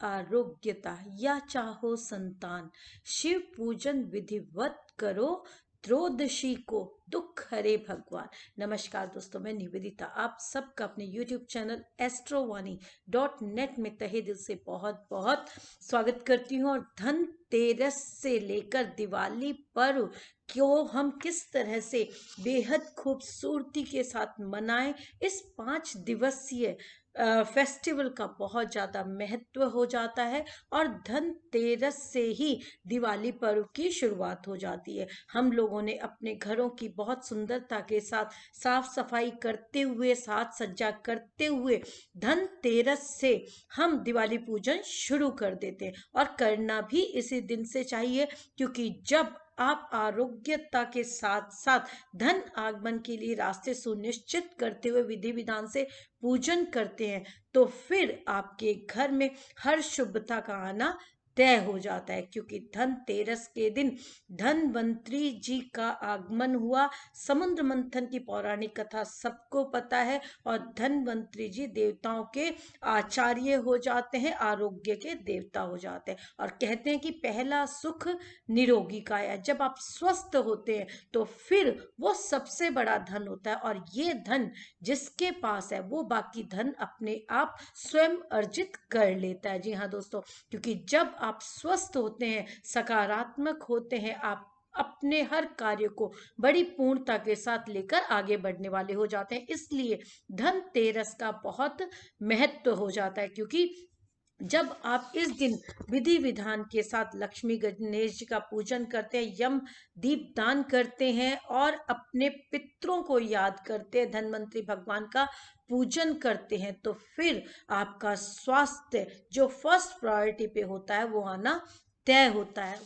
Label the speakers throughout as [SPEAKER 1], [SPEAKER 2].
[SPEAKER 1] आरोग्यता या चाहो संतान, शिव पूजन विधिवत करो, त्रयोदशी को दुख हरे भगवान। नमस्कार दोस्तों, मैं निवेदिता आप सबका अपने YouTube चैनल एस्ट्रोवाणी.net में तहे दिल से बहुत बहुत स्वागत करती हूँ। और धनतेरस से लेकर दिवाली पर्व क्यों हम किस तरह से बेहद खूबसूरती के साथ मनाएं, इस 5 दिवसीय फेस्टिवल का बहुत ज़्यादा महत्व हो जाता है। और धनतेरस से ही दिवाली पर्व की शुरुआत हो जाती है। हम लोगों ने अपने घरों की बहुत सुंदरता के साथ साफ सफाई करते हुए, साज सज्जा करते हुए धनतेरस से हम दिवाली पूजन शुरू कर देते हैं। और करना भी इसी दिन से चाहिए, क्योंकि जब आप आरोग्यता के साथ साथ धन आगमन के लिए रास्ते सुनिश्चित करते हुए विधि विधान से पूजन करते हैं, तो फिर आपके घर में हर शुभता का आना तय हो जाता है। क्योंकि धनतेरस के दिन धनवंतरी जी का आगमन हुआ। समुद्र मंथन की पौराणिक कथा सबको पता है। और धनवंतरी जी देवताओं के आचार्य हो जाते हैं, आरोग्य के देवता हो जाते हैं। और कहते हैं कि पहला सुख निरोगी काया। जब आप स्वस्थ होते हैं तो फिर वो सबसे बड़ा धन होता है। और ये धन जिसके पास है वो बाकी धन अपने आप स्वयं अर्जित कर लेता है। जी हाँ दोस्तों, क्योंकि जब आप स्वस्थ होते हैं, सकारात्मक होते हैं, आप अपने हर कार्य को बड़ी पूर्णता के साथ लेकर आगे बढ़ने वाले हो जाते हैं। इसलिए धनतेरस का बहुत महत्व हो जाता है। क्योंकि जब आप इस दिन विधि विधान के साथ लक्ष्मी गणेश जी का पूजन करते हैं, यम दीप दान करते हैं और अपने पितरों को याद करते हैं, धनवंतरी भगवान का पूजन करते हैं, तो फिर आपका स्वास्थ्य जो फर्स्ट प्रायोरिटी पे होता है वो आना तय होता है।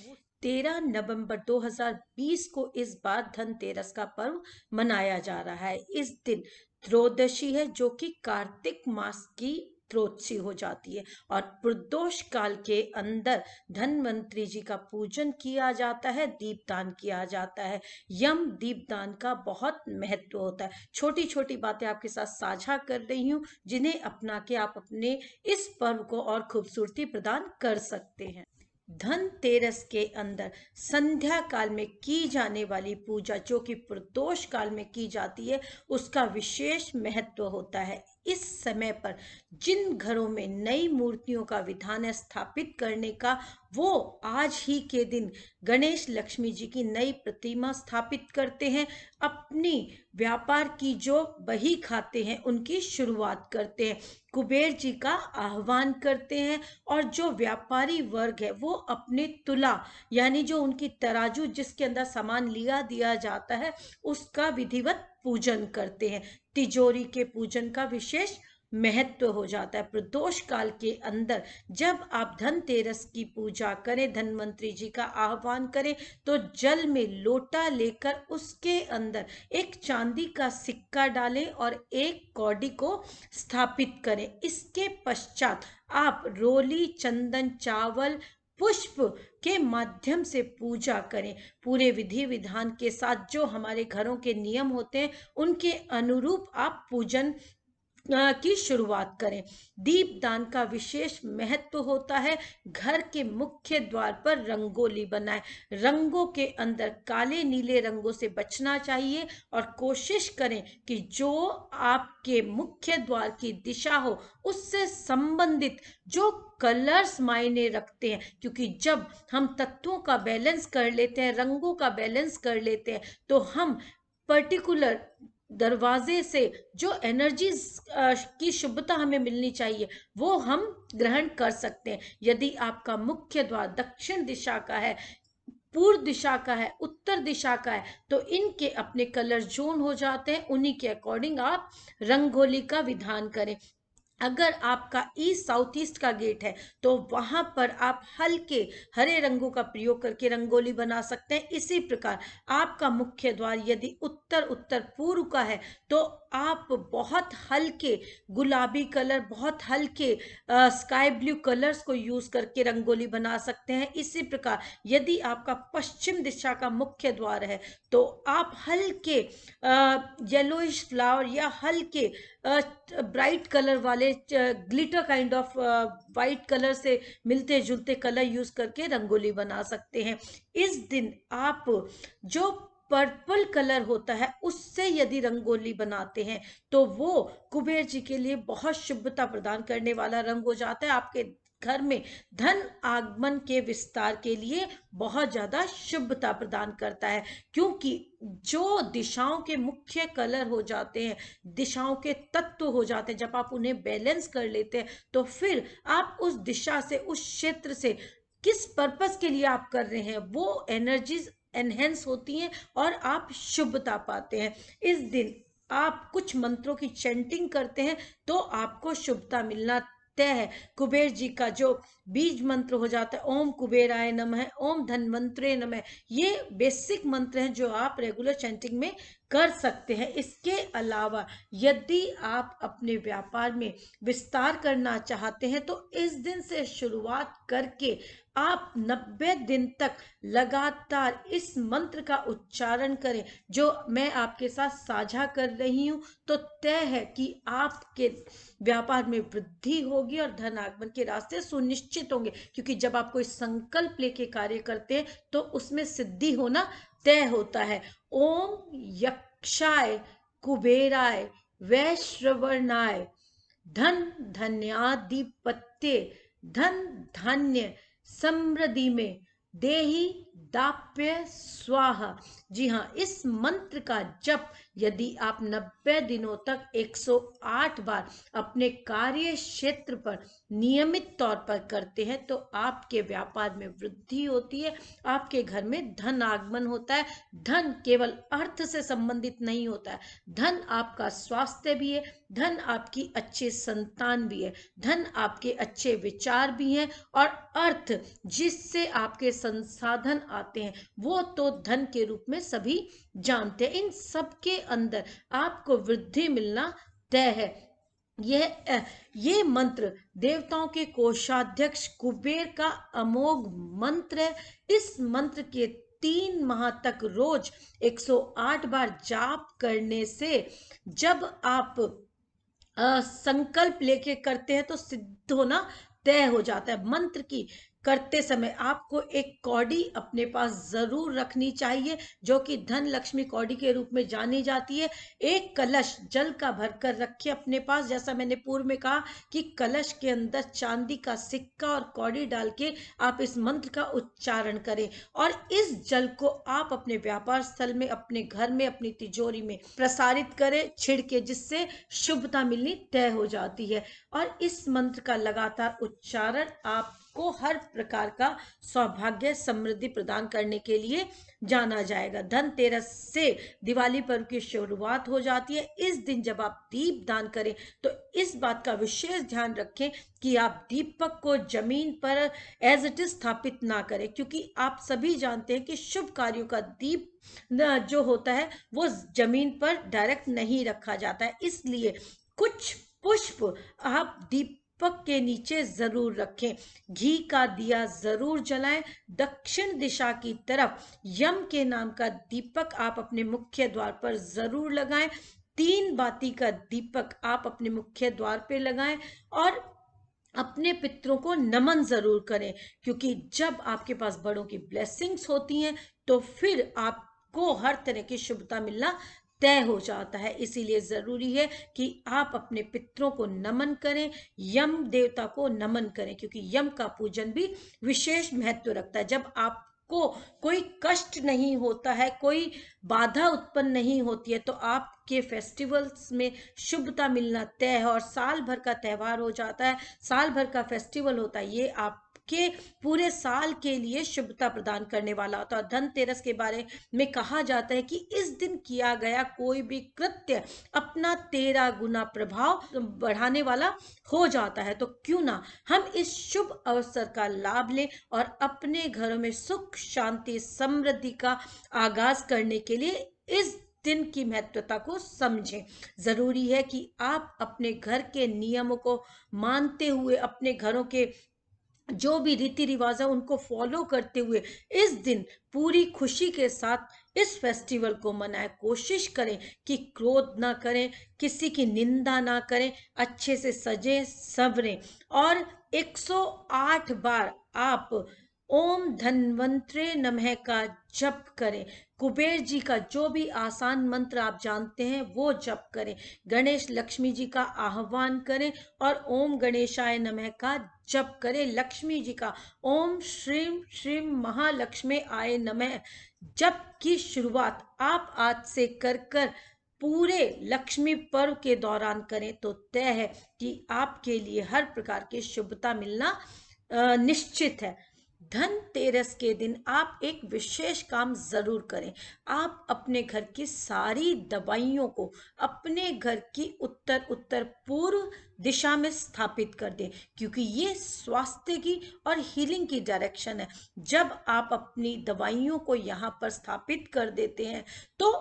[SPEAKER 1] 13 नवंबर 2020 को इस बार धनतेरस का पर्व मनाया जा रहा है। इस दिन त्रयोदशी है, जो कि कार्तिक मास की त्रयोदशी हो जाती है। और प्रदोष काल के अंदर धनवंतरी जी का पूजन किया जाता है, दीपदान किया जाता है। यम दीपदान का बहुत महत्व होता है। छोटी छोटी बातें आपके साथ साझा कर रही हूँ, जिन्हें अपना के आप अपने इस पर्व को और खूबसूरती प्रदान कर सकते हैं। धनतेरस के अंदर संध्या काल में की जाने वाली पूजा, जो कि प्रदोष काल में की जाती है, उसका विशेष महत्व होता है। इस समय पर जिन घरों में नई मूर्तियों का विधान है स्थापित करने का, वो आज ही के दिन गणेश लक्ष्मी जी की नई प्रतिमा स्थापित करते हैं। अपनी व्यापार की जो बही खाते हैं उनकी शुरुआत करते हैं, कुबेर जी का आह्वान करते हैं। और जो व्यापारी वर्ग है वो अपने तुला, यानी जो उनकी तराजू जिसके अंदर सामान लिया दिया जाता है, उसका विधिवत पूजन करते हैं। तिजोरी के पूजन का विशेष महत्व हो जाता है। प्रदोष काल के अंदर जब आप धनतेरस की पूजा करें, धनवंतरी जी का आह्वान करें, तो जल में लोटा लेकर उसके अंदर एक चांदी का सिक्का डालें और एक कौड़ी को स्थापित करें। इसके पश्चात आप रोली, चंदन, चावल, पुष्प के माध्यम से पूजा करें। पूरे विधि विधान के साथ जो हमारे घरों के नियम होते हैं उनके अनुरूप आप पूजन की शुरुआत करें। दीपदान का विशेष महत्व होता है। घर के मुख्य द्वार पर रंगोली बनाएं। रंगों के अंदर काले नीले रंगों से बचना चाहिए और कोशिश करें कि जो आपके मुख्य द्वार की दिशा हो उससे संबंधित जो कलर्स मायने रखते हैं। क्योंकि जब हम तत्वों का बैलेंस कर लेते हैं, रंगों का बैलेंस कर लेते हैं, तो हम पर्टिकुलर दरवाजे से जो एनर्जी की शुभता हमें मिलनी चाहिए वो हम ग्रहण कर सकते हैं। यदि आपका मुख्य द्वार दक्षिण दिशा का है, पूर्व दिशा का है, उत्तर दिशा का है, तो इनके अपने कलर जोन हो जाते हैं। उन्हीं के अकॉर्डिंग आप रंगोली का विधान करें। अगर आपका ईस्ट साउथ ईस्ट का गेट है तो वहां पर आप हल्के हरे रंगों का प्रयोग करके रंगोली बना सकते हैं। इसी प्रकार आपका मुख्य द्वार यदि उत्तर उत्तर पूर्व का है तो आप बहुत हल्के गुलाबी कलर, बहुत हल्के स्काई ब्लू कलर्स को यूज करके रंगोली बना सकते हैं। इसी प्रकार यदि आपका पश्चिम दिशा का मुख्य द्वार है तो आप हल्के येलोइश फ्लावर या हल्के ब्राइट कलर वाले glitter kind of white colour से मिलते जुलते कलर यूज करके रंगोली बना सकते हैं। इस दिन आप जो पर्पल कलर होता है उससे यदि रंगोली बनाते हैं तो वो कुबेर जी के लिए बहुत शुभता प्रदान करने वाला रंग हो जाता है। आपके घर में धन आगमन के विस्तार के लिए बहुत ज्यादा शुभता प्रदान करता है, क्योंकि जो दिशाओं के मुख्य कलर हो जाते हैं, दिशाओं के तत्व हो जाते हैं, जब आप उन्हें बैलेंस कर लेते हैं तो फिर आप उस दिशा से, उस क्षेत्र से किस पर्पस के लिए आप कर रहे हैं वो एनर्जीज एनहेंस होती हैं और आप शुभता पाते हैं। इस दिन आप कुछ मंत्रों की चैंटिंग करते हैं तो आपको शुभता मिलना तय है। कुबेर जी का जो बीज मंत्र हो जाता है ओम कुबेराय नमः, ओम धन्वंतरे नमः, ये बेसिक मंत्र हैं जो आप रेगुलर चैंटिंग में कर सकते हैं। इसके अलावा यदि आप अपने व्यापार में विस्तार करना चाहते हैं तो इस दिन से शुरुआत करके आप 90 दिन तक लगातार इस मंत्र का उच्चारण करें जो मैं आपके साथ साझा कर रही हूं, तो तय है कि आपके व्यापार में वृद्धि होगी और धन आगमन के रास्ते सुनिश्चित होंगे। क्योंकि जब आप कोई संकल्प लेके कार्य करते हैं तो उसमें सिद्धि होना तय होता है। ओम यक्षाय कुबेराय वैश्रवणाय धन धन्याधिपत्ये धन धान्य समृद्धि में देहि दाप्य स्वाहा। जी हाँ, इस मंत्र का जप यदि आप 90 दिनों तक 108 बार अपने कार्य क्षेत्र पर नियमित तौर पर करते हैं तो आपके व्यापार में वृद्धि होती है, आपके घर में धन आगमन होता है। धन केवल अर्थ से संबंधित नहीं होता है, धन आपका स्वास्थ्य भी है, धन आपकी अच्छी संतान भी है, धन आपके अच्छे विचार भी हैं, और अर्थ जिससे आपके संसाधन आते हैं वो तो धन के रूप में सभी जानते हैं। इन सब के अंदर आपको वृद्धि मिलना तय है। ये मंत्र देवताओं के कोषाध्यक्ष कुबेर का अमोघ मंत्र है। इस मंत्र के 3 माह तक रोज 108 बार जाप करने से जब आप संकल्प लेके करते हैं तो सिद्ध होना तय हो जाता है। मंत्र की करते समय आपको एक कौड़ी अपने पास जरूर रखनी चाहिए जो कि धन लक्ष्मी कौड़ी के रूप में जानी जाती है। एक कलश जल का भरकर रखिए अपने पास। जैसा मैंने पूर्व में कहा कि कलश के अंदर चांदी का सिक्का और कौड़ी डाल के आप इस मंत्र का उच्चारण करें और इस जल को आप अपने व्यापार स्थल में, अपने घर में, अपनी तिजोरी में प्रसारित करें छिड़के, जिससे शुभता मिलनी तय हो जाती है। और इस मंत्र का लगातार उच्चारण आपको हर प्रकार का सौभाग्य समृद्धि प्रदान करने के लिए जाना जाएगा। धनतेरस से दिवाली पर्व की शुरुआत हो जाती है। इस दिन जब आप दीप दान करें तो इस बात का विशेष ध्यान रखें कि आप दीपक को जमीन पर एज इट इज स्थापित ना करें, क्योंकि आप सभी जानते हैं कि शुभ कार्यों का दीप जो होता है वो जमीन पर डायरेक्ट नहीं रखा जाता है। इसलिए कुछ पुष्प आप दीपक के नीचे जरूर रखें। घी का दिया जरूर जलाएं। दक्षिण दिशा की तरफ यम के नाम का दीपक आप अपने मुख्य द्वार पर जरूर लगाएं। 3 बाती का दीपक आप अपने मुख्य द्वार पे लगाएं और अपने पितरों को नमन जरूर करें, क्योंकि जब आपके पास बड़ों की ब्लेसिंग्स होती हैं तो फिर आपको हर तरह की शुभता मिलना तय हो जाता है। इसीलिए जरूरी है कि आप अपने पितरों को नमन करें, यम देवता को नमन करें, क्योंकि यम का पूजन भी विशेष महत्व रखता है। जब आपको कोई कष्ट नहीं होता है, कोई बाधा उत्पन्न नहीं होती है, तो आपके फेस्टिवल्स में शुभता मिलना तय है और साल भर का त्योहार हो जाता है, साल भर का फेस्टिवल होता है। ये आपके पूरे साल के लिए शुभता प्रदान करने वाला होता है। धनतेरस के बारे में कहा जाता है कि इस दिन किया गया कोई भी कृत्य अपना 13 गुना प्रभाव बढ़ाने वाला हो जाता है। तो क्यों ना हम इस शुभ अवसर का लाभ लें और अपने घरों में सुख शांति समृद्धि का आगाज करने के लिए इस दिन की महत्वता को समझें। जरूरी है कि आप अपने घर के नियमों को मानते हुए, अपने घरों के जो भी रीति रिवाज है उनको फॉलो करते हुए इस दिन पूरी खुशी के साथ इस फेस्टिवल को मनाएं। कोशिश करें कि क्रोध ना करें, किसी की निंदा ना करें, अच्छे से सजें संवरें और 108 बार आप ओम धन्वंतरे नमः का जप करें। कुबेर जी का जो भी आसान मंत्र आप जानते हैं वो जप करें। गणेश लक्ष्मी जी का आह्वान करें और ओम गणेशाय नमः का जप करें। लक्ष्मी जी का ओम श्रीम श्रीम महालक्ष्मी आय नमः जप की शुरुआत आप आज से कर कर पूरे लक्ष्मी पर्व के दौरान करें तो तय है कि आपके लिए हर प्रकार की शुभता मिलना निश्चित है। धनतेरस के दिन आप एक विशेष काम जरूर करें। आप अपने घर की सारी दवाइयों को अपने घर की उत्तर उत्तर पूर्व दिशा में स्थापित कर दें, क्योंकि ये स्वास्थ्य की और हीलिंग की डायरेक्शन है। जब आप अपनी दवाइयों को यहाँ पर स्थापित कर देते हैं तो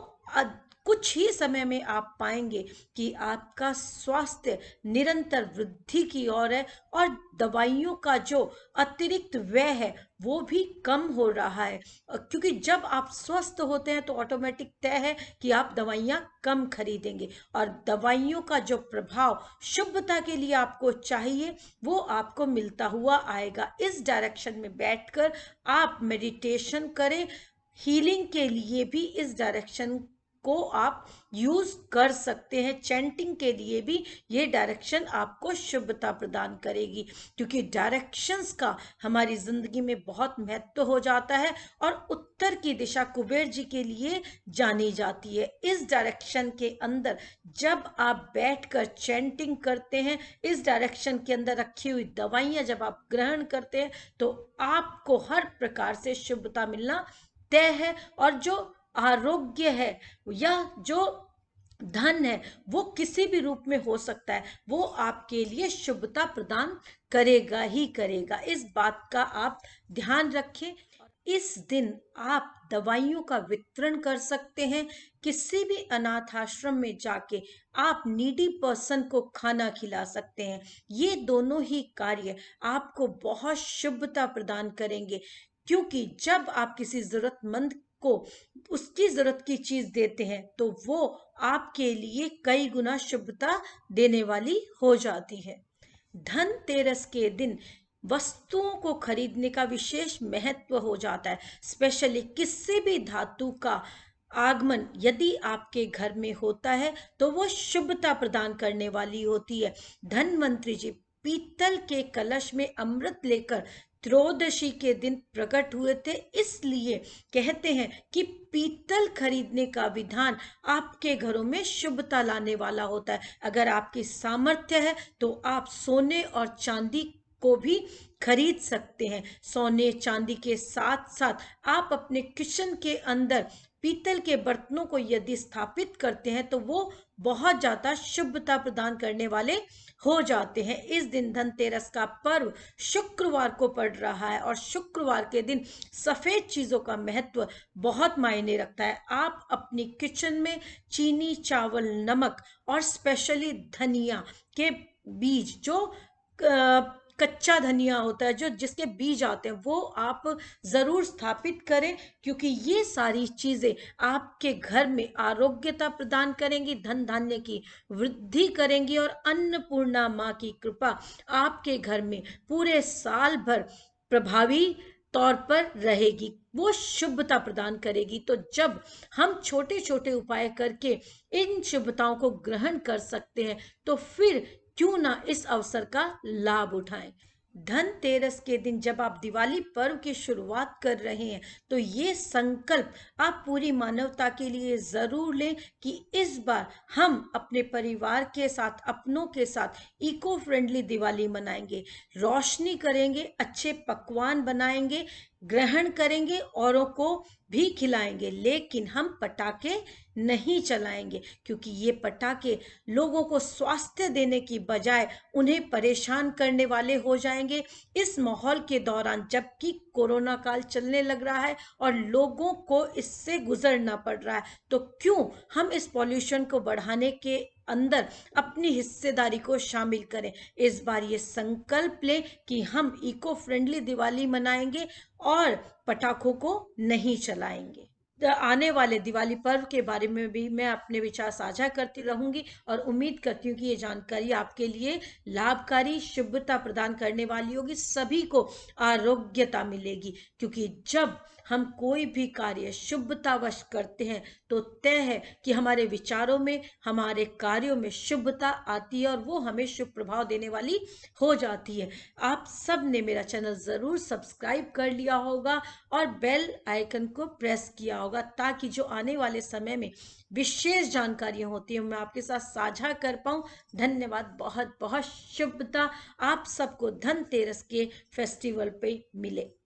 [SPEAKER 1] कुछ ही समय में आप पाएंगे कि आपका स्वास्थ्य निरंतर वृद्धि की ओर है और दवाइयों का जो अतिरिक्त व्यय है वो भी कम हो रहा है, क्योंकि जब आप स्वस्थ होते हैं तो ऑटोमेटिक तय है कि आप दवाइयाँ कम खरीदेंगे और दवाइयों का जो प्रभाव शुभता के लिए आपको चाहिए वो आपको मिलता हुआ आएगा। इस डायरेक्शन में बैठकर आप मेडिटेशन करें। हीलिंग के लिए भी इस डायरेक्शन को आप यूज कर सकते हैं। चैंटिंग के लिए भी ये डायरेक्शन आपको शुभता प्रदान करेगी, क्योंकि डायरेक्शंस का हमारी जिंदगी में बहुत महत्व हो जाता है और उत्तर की दिशा कुबेर जी के लिए जानी जाती है। इस डायरेक्शन के अंदर जब आप बैठकर चैंटिंग करते हैं, इस डायरेक्शन के अंदर रखी हुई दवाइयां जब आप ग्रहण करते हैं तो आपको हर प्रकार से शुभता मिलना तय है और जो आरोग्य है या जो धन है वो किसी भी रूप में हो सकता है, वो आपके लिए शुभता प्रदान करेगा ही करेगा। इस बात का आप ध्यान रखें। इस दिन आप दवाइयों का वितरण कर सकते हैं। किसी भी अनाथ आश्रम में जाके आप नीडी पर्सन को खाना खिला सकते हैं। ये दोनों ही कार्य आपको बहुत शुभता प्रदान करेंगे, क्योंकि जब आप किसी जरूरतमंद को उसकी जरूरत की चीज देते हैं तो वो आपके लिए कई गुना शुभता देने वाली हो जाती है। धनतेरस के दिन वस्तुओं को खरीदने का विशेष महत्व हो जाता है। स्पेशली किसी भी धातु का आगमन यदि आपके घर में होता है तो वो शुभता प्रदान करने वाली होती है। धनवंतरी जी पीतल के कलश में अमृत लेकर त्रयोदशी के दिन प्रकट हुए थे, इसलिए कहते हैं कि पीतल खरीदने का विधान आपके घरों में शुभता लाने वाला होता है। अगर आपकी सामर्थ्य है तो आप सोने और चांदी को भी खरीद सकते हैं। सोने चांदी के साथ साथ आप अपने किचन के अंदर पीतल के बर्तनों को यदि स्थापित करते हैं तो वो बहुत ज्यादा शुभता प्रदान करने वाले हो जाते हैं। इस दिन धनतेरस का पर्व शुक्रवार को पड़ रहा है और शुक्रवार के दिन सफेद चीजों का महत्व बहुत मायने रखता है। आप अपनी किचन में चीनी, चावल, नमक और स्पेशली धनिया के बीज, जो कच्चा धनिया होता है, जो जिसके बीज आते हैं, वो आप जरूर स्थापित करें, क्योंकि ये सारी चीजें आपके घर में आरोग्यता प्रदान करेंगी, धन धान्य की वृद्धि करेंगी और अन्नपूर्णा माँ की कृपा आपके घर में पूरे साल भर प्रभावी तौर पर रहेगी, वो शुभता प्रदान करेगी। तो जब हम छोटे छोटे उपाय करके इन शुभताओं को ग्रहण कर सकते हैं तो फिर क्यों ना इस अवसर का लाभ उठाएं। धनतेरस के दिन जब आप दिवाली पर्व की शुरुआत कर रहे हैं तो ये संकल्प आप पूरी मानवता के लिए जरूर लें कि इस बार हम अपने परिवार के साथ, अपनों के साथ इको फ्रेंडली दिवाली मनाएंगे, रोशनी करेंगे, अच्छे पकवान बनाएंगे, ग्रहण करेंगे, औरों को भी खिलाएंगे, लेकिन हम पटाखे नहीं चलाएंगे, क्योंकि ये पटाखे लोगों को स्वास्थ्य देने की बजाय उन्हें परेशान करने वाले हो जाएंगे। इस माहौल के दौरान जबकि कोरोना काल चलने लग रहा है और लोगों को इससे गुजरना पड़ रहा है, तो क्यों हम इस पॉल्यूशन को बढ़ाने के अंदर अपनी हिस्सेदारी को शामिल करें। इस बार ये संकल्प लें कि हम इको फ्रेंडली दिवाली मनाएंगे और पटाखों को नहीं चलाएंगे। आने वाले दिवाली पर्व के बारे में भी मैं अपने विचार साझा करती रहूंगी और उम्मीद करती हूँ कि ये जानकारी आपके लिए लाभकारी, शुभता प्रदान करने वाली होगी, सभी को आरोग्यता मिलेगी। क्योंकि जब हम कोई भी कार्य शुभतावश करते हैं तो तय है कि हमारे विचारों में, हमारे कार्यों में शुभता आती है और वो हमें शुभ प्रभाव देने वाली हो जाती है। आप सब ने मेरा चैनल जरूर सब्सक्राइब कर लिया होगा और बेल आइकन को प्रेस किया होगा, ताकि जो आने वाले समय में विशेष जानकारियां होती हैं मैं आपके साथ साझा कर पाऊं। धन्यवाद, बहुत बहुत शुभता आप सबको धनतेरस के फेस्टिवल पे मिले।